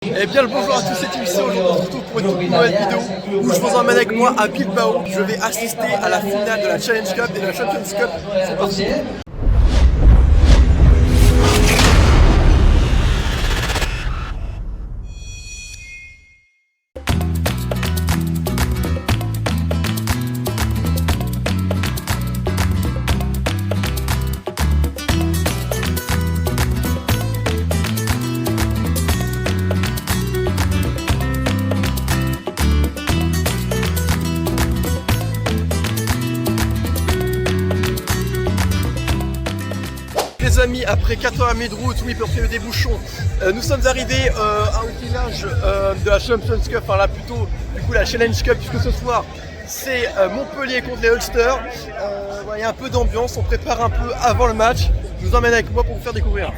Eh bien le bonjour à tous, c'est Timsy. Aujourd'hui on se retrouve pour une nouvelle vidéo où je vous emmène avec moi à Bilbao. Je vais assister à la finale de la Challenge Cup et de la Champions Cup. C'est parti. Les amis, après 4h30 de route, oui, pour qu'il y ait des bouchons, nous sommes arrivés au village de la Champions Cup, enfin là plutôt du coup la Challenge Cup, puisque ce soir c'est Montpellier contre les Ulster. Il y a un peu d'ambiance, on prépare un peu avant le match. Je vous emmène avec moi pour vous faire découvrir.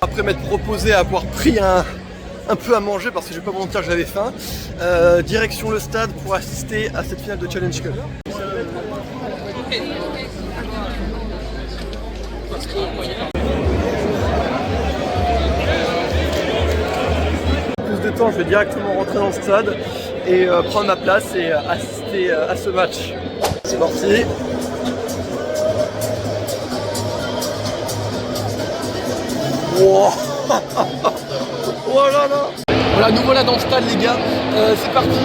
Après m'être proposé à avoir pris un peu à manger parce que je vais pas vous mentir, j'avais faim, direction le stade pour assister à cette finale de Challenge Cup. Plus de temps, je vais directement rentrer dans le stade et prendre ma place et assister à ce match. C'est parti. Wow. Oh là là. Voilà, nous voilà dans le stade les gars, c'est parti,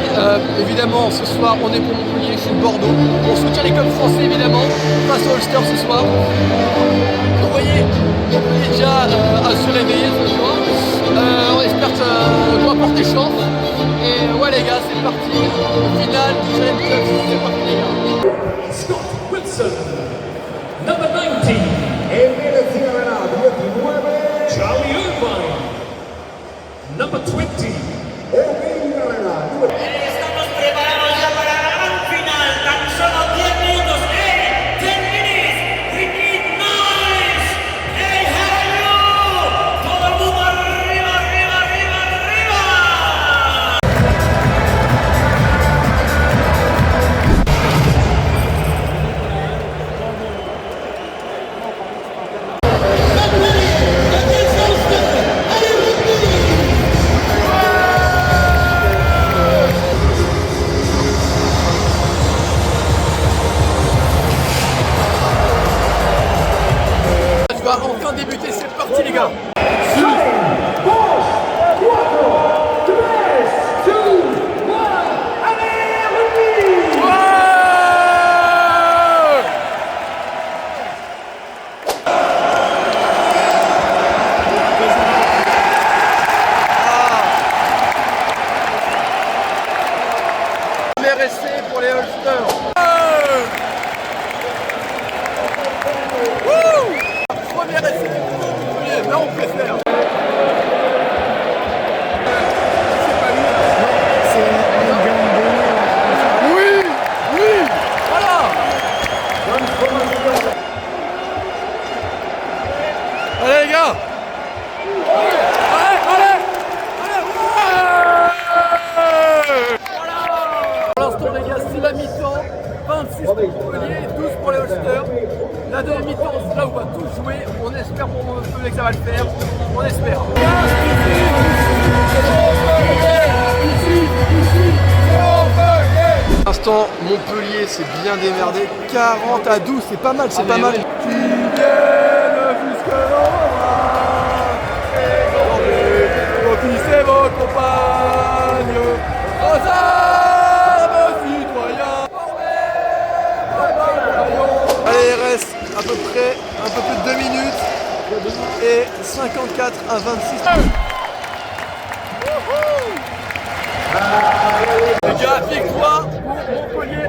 évidemment ce soir on est pour Montpellier, je suis de Bordeaux, on soutient les clubs français évidemment, face au Ulster ce soir. Vous voyez, Montpellier déjà à se réveiller ce soir, on espère qu'on va porter chance, et ouais les gars c'est parti, finale, Challenge Cup, c'est parti les gars. Scott Wilson, number 90. Charlie Irvine, number 20. Estamos preparados ya para la gran final. Tan solo 10 minutos. 10 minutes. We need noise. Hey, hello. Todo el mundo arriba, arriba, arriba, arriba. Va enfin débuter, c'est parti les gars. Premier essai pour les Ulster. Premier essai pour Montpellier, là on préfère. Oui, oui, voilà. Allez les gars. Allez, allez, allez. Pour l'instant les gars, c'est la mi-temps. 26 pour Montpellier, 12 pour les Ulster. La deuxième mi-temps, c'est là où on va tout jouer. On espère pour Montpellier que ça va le faire. On espère. Pour l'instant, Montpellier s'est bien démerdé. 40-12, c'est pas mal, c'est pas mal. Qui viennent jusque là. Remplissez vos compagnes. Aux armes, citoyens. Allez, il reste à peu près un peu plus de 2 minutes et 54-26. Les gars, victoire pour Montpellier.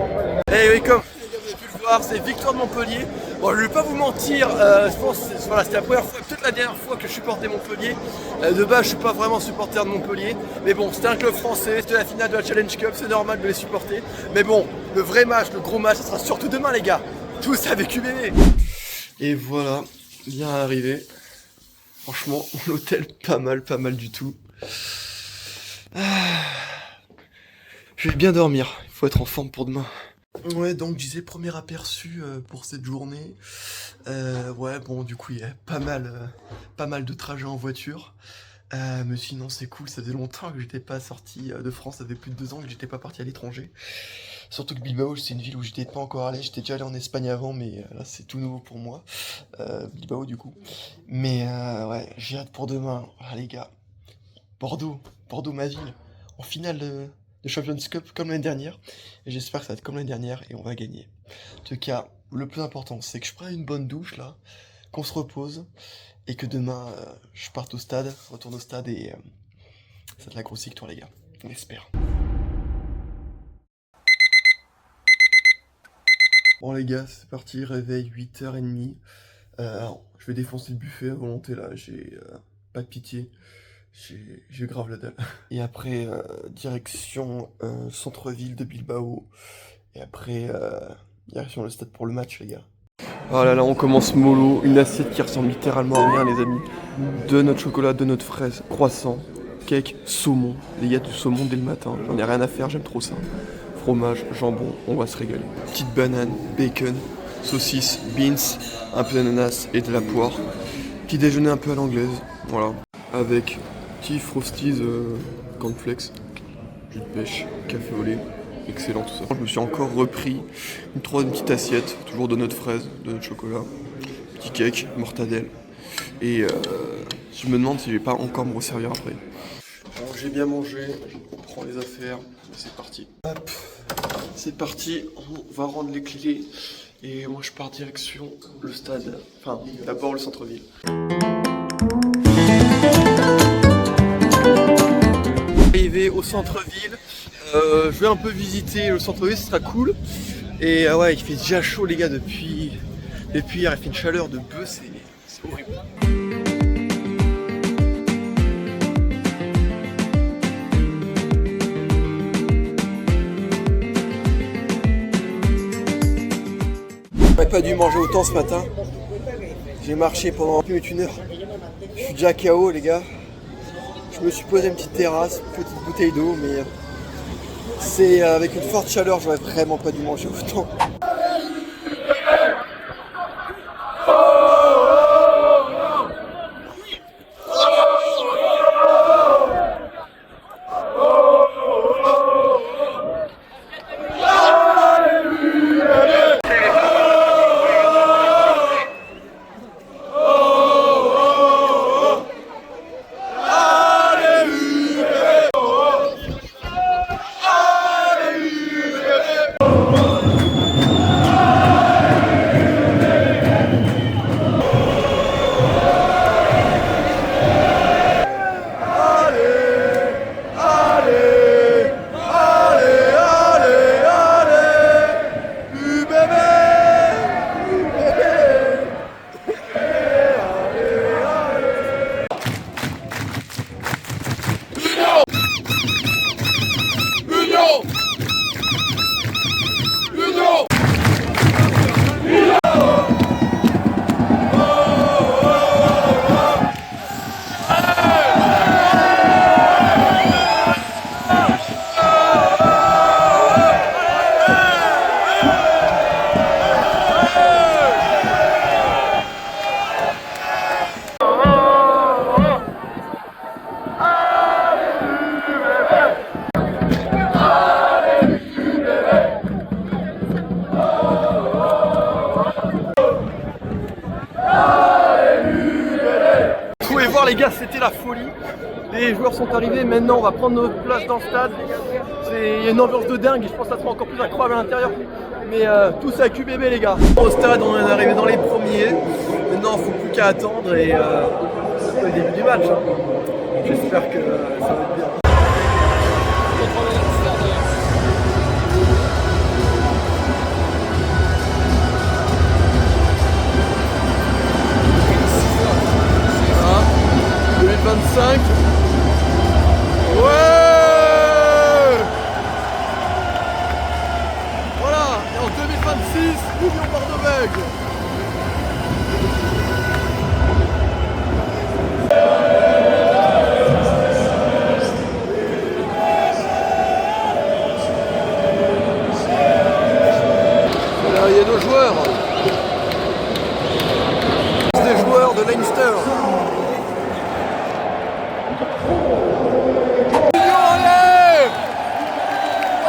Et oui, comme vous avez pu le voir, c'est victoire de Montpellier. Bon, je ne vais pas vous mentir, je pense que voilà, c'était la première fois, peut-être la dernière fois que je supportais Montpellier. De base, je suis pas vraiment supporter de Montpellier. Mais bon, c'était un club français, c'était la finale de la Challenge Cup, c'est normal de les supporter. Mais bon, le vrai match, le gros match, ça sera surtout demain les gars. Tous avec UBB. Et voilà, bien arrivé. Franchement, l'hôtel, pas mal du tout. Je vais bien dormir, il faut être en forme pour demain. Ouais, donc je disais premier aperçu pour cette journée. Ouais, bon, du coup, il y a pas mal de trajets en voiture. Mais sinon, c'est cool, ça faisait longtemps que j'étais pas sorti de France, ça fait plus de 2 ans que j'étais pas parti à l'étranger. Surtout que Bilbao, c'est une ville où j'étais pas encore allé, j'étais déjà allé en Espagne avant, mais là, c'est tout nouveau pour moi. Bilbao, du coup. Mais ouais, j'ai hâte pour demain. Ah, les gars, Bordeaux, ma ville, en finale de Champions Cup comme l'année dernière. Et j'espère que ça va être comme l'année dernière et on va gagner. En tout cas, le plus important, c'est que je prenne une bonne douche là, qu'on se repose et que demain je parte au stade, retourne au stade et ça va être la grosse victoire, les gars. On espère. Bon les gars, c'est parti, réveil 8h30. Alors, je vais défoncer le buffet à volonté là, j'ai pas de pitié. J'ai grave la dalle. Et après, direction centre-ville de Bilbao. Et après, direction le stade pour le match, les gars. Oh là là, on commence mollo. Une assiette qui ressemble littéralement à rien, les amis. De notre chocolat, de notre fraise, croissant, cake, saumon. Les gars, du saumon dès le matin. J'en ai rien à faire, j'aime trop ça. Fromage, jambon, on va se régaler. Petite banane, bacon, saucisse, beans, un peu d'ananas et de la poire. Petit déjeuner un peu à l'anglaise. Voilà. Avec petit Frosties cornflakes, jus de pêche, café au lait, excellent tout ça. Je me suis encore repris une troisième petite assiette, toujours de notre fraise, de notre chocolat, petit cake, mortadelle. Et je me demande si je vais pas encore me resservir après. Bon, j'ai bien mangé, on prend les affaires, et c'est parti. Hop, c'est parti, on va rendre les clés et moi je pars direction le stade, enfin d'abord le centre-ville. Arrivé au centre-ville, je vais un peu visiter le centre-ville, ce sera cool. Et ouais, il fait déjà chaud les gars depuis hier, il fait une chaleur de bœuf, c'est horrible. J'aurais pas dû manger autant ce matin. J'ai marché pendant plus d'une heure. Je suis déjà KO les gars. Je me suis posé une petite terrasse, une petite bouteille d'eau, mais c'est avec une forte chaleur, j'aurais vraiment pas dû manger autant. Les gars, c'était la folie. Les joueurs sont arrivés, maintenant on va prendre notre place dans le stade. Il y a une ambiance de dingue et je pense que ça sera encore plus incroyable à l'intérieur. Mais tout ça à QBB les gars. Au stade, on est arrivé dans les premiers. Maintenant il ne faut plus qu'à attendre et c'est le début du match. Hein. J'espère que ça va être bien. Ouais. Voilà. Et en 2026, Union Bordeaux-Bègles. Allez!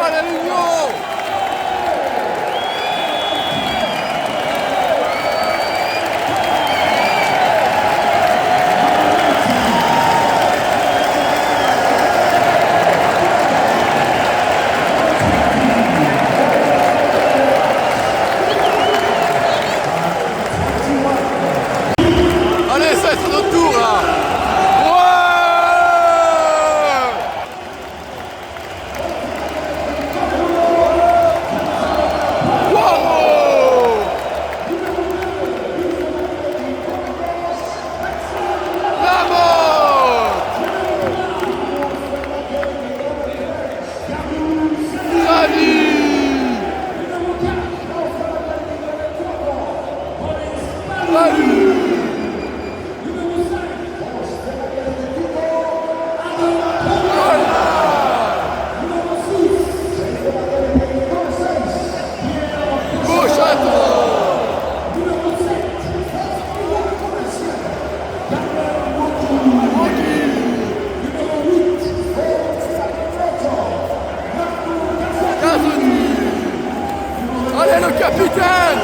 Allez l'Union! Allez, ça c'est notre tour là! Allez le capitaine!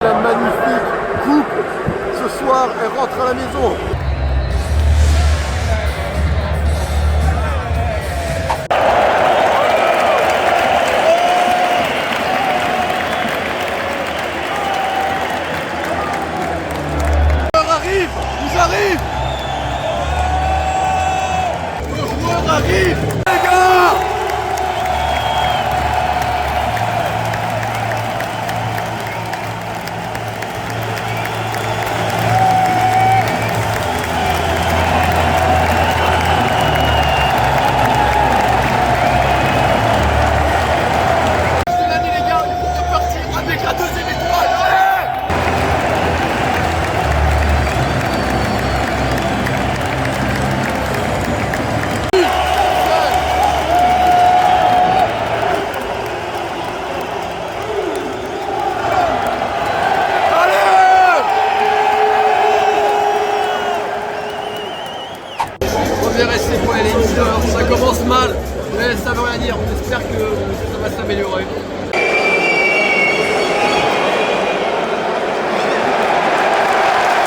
La magnifique coupe ce soir, elle rentre à la maison. Ils arrivent. Le joueur arrive. Les gars! Rester pour les leaders, ça commence mal, mais ça veut rien dire, on espère que ça va s'améliorer.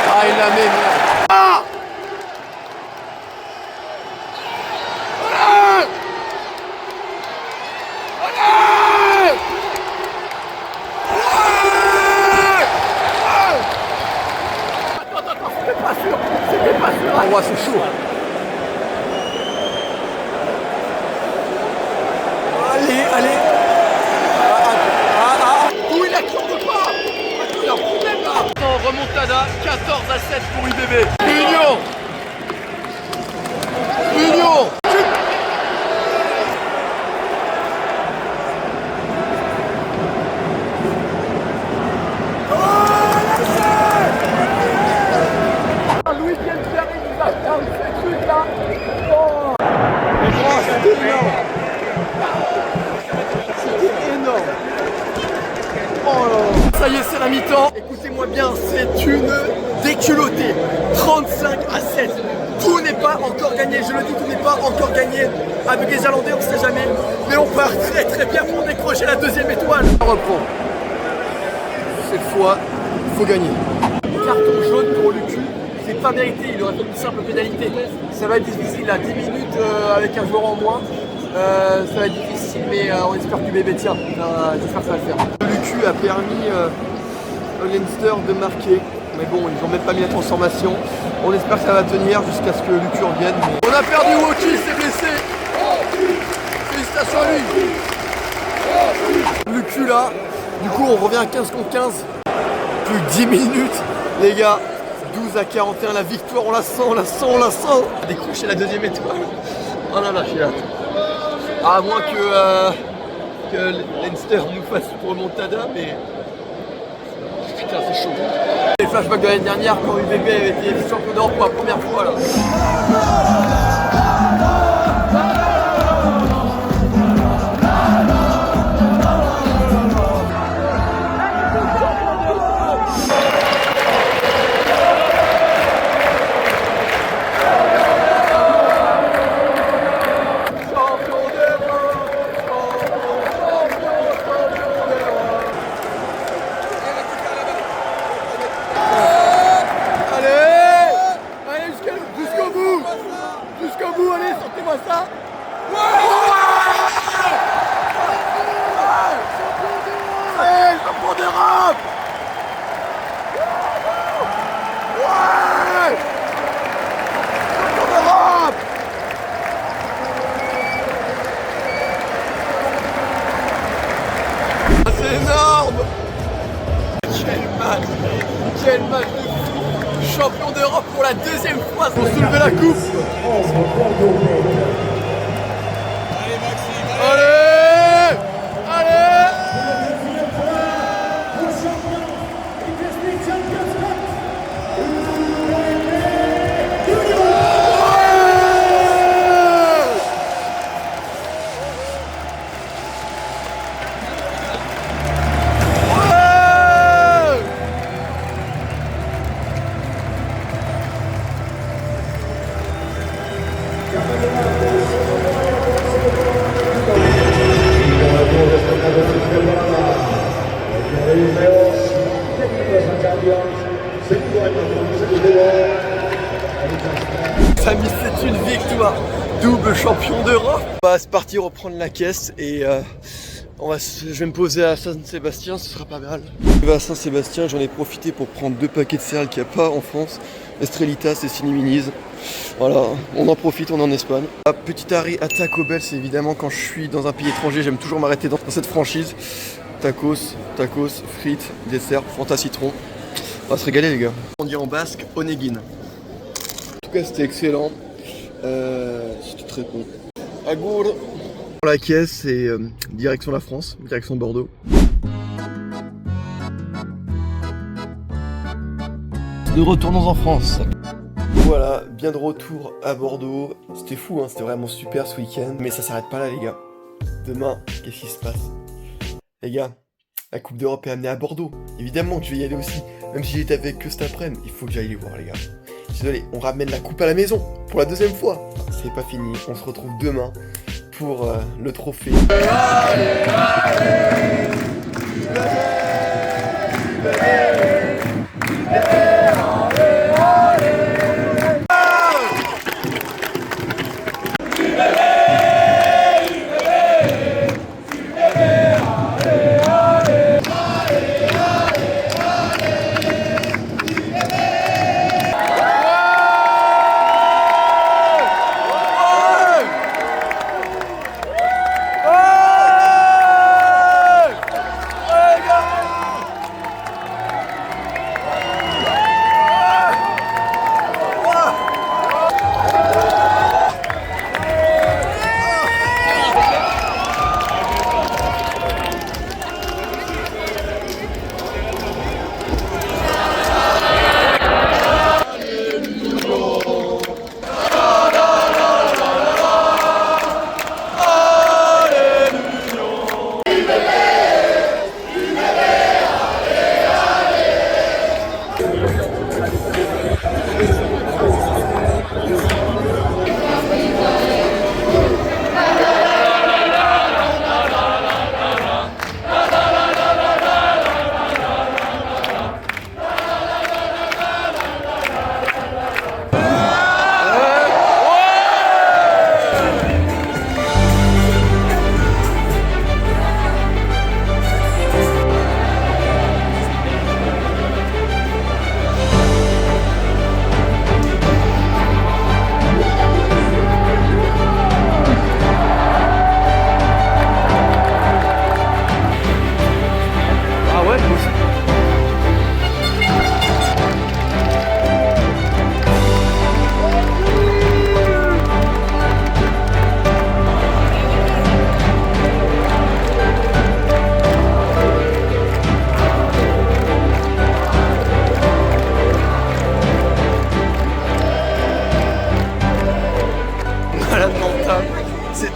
Ah, il la met, merde. Ah! Allez! Allez! Attends, c'était pas sûr, c'était pas sûr. Ah ouais, c'est chaud. Allez. Où il accorde pas. Attends, il y a un problème là. Remontada, 14-7 pour UBB. Union. Louis vient de faire une ces trucs là. Oh, c'était énorme. Énorme. Oh là là. Ça y est, c'est la mi-temps. Écoutez-moi bien, c'est une déculottée. 35-7. Tout n'est pas encore gagné. Je le dis, tout n'est pas encore gagné. Avec les Irlandais, on ne sait jamais. Mais on part très très bien pour décrocher la deuxième étoile. On reprend. Cette fois, il faut gagner. Carton jaune pour Lucu. C'est pas mérité. Il aurait fait une simple pénalité. Ça va être difficile à 10 minutes avec un joueur en moins. Ça va être difficile, mais on espère que bébé tient. J'espère que ça va le faire. Lucu a permis au Leinster de marquer, mais bon, ils n'ont même pas mis la transformation. On espère que ça va tenir jusqu'à ce que Lucu revienne. Mais... On a perdu Woki, il s'est blessé. là. Du coup, on revient à 15 contre 15. Plus que 10 minutes, les gars. 12 à 41, la victoire, on la sent, on la sent, on la sent. Décrocher la deuxième étoile. Oh là là, j'ai hâte. À moins que Leinster nous fasse une remontada, mais putain, c'est chaud. Les flashbacks de l'année dernière, quand UBB avait été champion d'Europe pour la première fois là. Quel match de fou! Champion d'Europe pour la deuxième fois pour soulever la coupe! Allez! Allez! Famille, c'est une victoire, double champion d'Europe. On va se partir reprendre la caisse et je vais me poser à Saint-Sébastien, ce sera pas mal. Je vais à Saint-Sébastien, j'en ai profité pour prendre 2 paquets de céréales qu'il n'y a pas en France, Estrelitas et Ciniminis. Voilà, on en profite, on est en Espagne. Petit arrêt à Taco Bell, c'est évidemment quand je suis dans un pays étranger, j'aime toujours m'arrêter dans cette franchise. Tacos, frites, dessert, Fanta citron. On va se régaler les gars. On dit en basque, onegin. En tout cas c'était excellent. C'était très bon. Agour. Pour la caisse et direction la France, direction Bordeaux. Nous retournons en France. Voilà, bien de retour à Bordeaux. C'était fou, hein, c'était vraiment super ce week-end. Mais ça s'arrête pas là les gars. Demain, qu'est-ce qui se passe? Les gars, la Coupe d'Europe est amenée à Bordeaux. Évidemment que je vais y aller aussi. Même si j'étais avec que cet après-midi, il faut que j'aille les voir les gars. Désolé, on ramène la coupe à la maison pour la deuxième fois. C'est pas fini, on se retrouve demain pour le trophée. Allez, allez,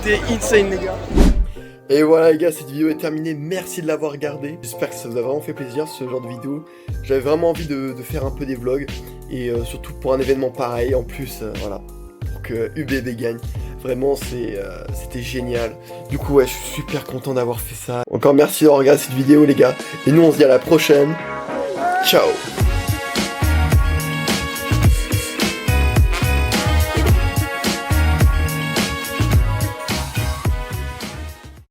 C'était insane les gars. Et voilà les gars, cette vidéo est terminée, merci de l'avoir regardée. J'espère que ça vous a vraiment fait plaisir ce genre de vidéo. J'avais vraiment envie de faire un peu des vlogs. Et surtout pour un événement pareil, en plus, voilà, pour que UBB gagne. Vraiment, c'était génial. Du coup, ouais, je suis super content d'avoir fait ça. Encore merci d'avoir regardé cette vidéo les gars. Et nous, on se dit à la prochaine. Ciao.